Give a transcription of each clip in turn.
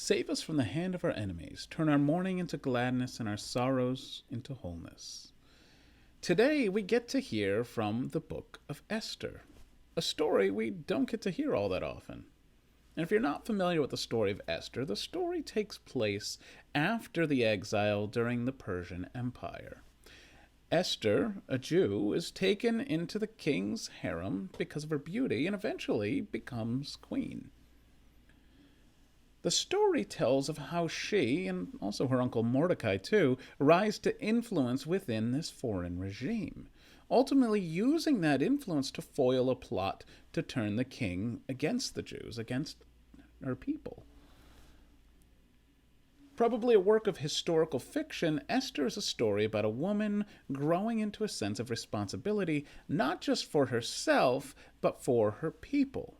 Save us from the hand of our enemies. Turn our mourning into gladness and our sorrows into wholeness. Today we get to hear from the book of Esther, a story we don't get to hear all that often. And if you're not familiar with the story of Esther, the story takes place after the exile during the Persian Empire. Esther, a Jew, is taken into the king's harem because of her beauty and eventually becomes queen. The story tells of how she, and also her uncle Mordecai too, rise to influence within this foreign regime, ultimately using that influence to foil a plot to turn the king against the Jews, against her people. Probably a work of historical fiction, Esther is a story about a woman growing into a sense of responsibility, not just for herself, but for her people.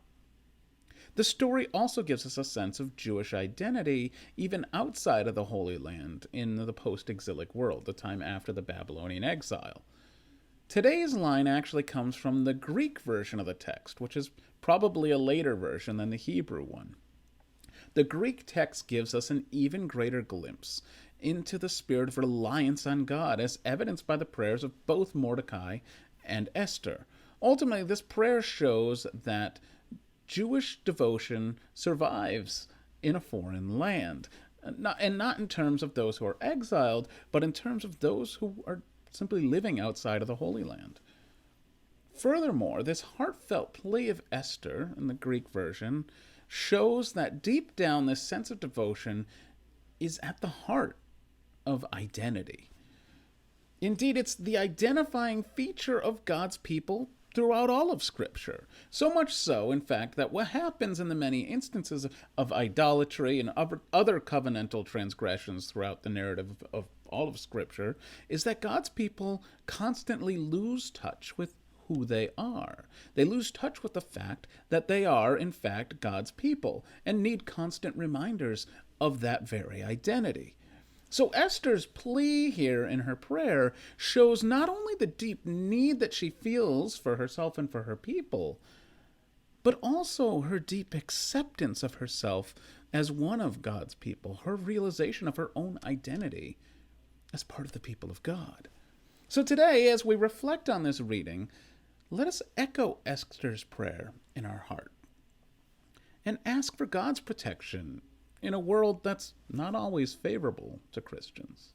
The story also gives us a sense of Jewish identity, even outside of the Holy Land, in the post-exilic world, the time after the Babylonian exile. Today's line actually comes from the Greek version of the text, which is probably a later version than the Hebrew one. The Greek text gives us an even greater glimpse into the spirit of reliance on God, as evidenced by the prayers of both Mordecai and Esther. Ultimately, this prayer shows that Jewish devotion survives in a foreign land, and not in terms of those who are exiled, but in terms of those who are simply living outside of the Holy Land. Furthermore, this heartfelt plea of Esther in the Greek version shows that deep down this sense of devotion is at the heart of identity. Indeed, it's the identifying feature of God's people throughout all of Scripture. So much so, in fact, that what happens in the many instances of idolatry and other covenantal transgressions throughout the narrative of all of Scripture is that God's people constantly lose touch with who they are. They lose touch with the fact that they are, in fact, God's people and need constant reminders of that very identity. So Esther's plea here in her prayer shows not only the deep need that she feels for herself and for her people, but also her deep acceptance of herself as one of God's people, her realization of her own identity as part of the people of God. So today, as we reflect on this reading, let us echo Esther's prayer in our heart and ask for God's protection in a world that's not always favorable to Christians.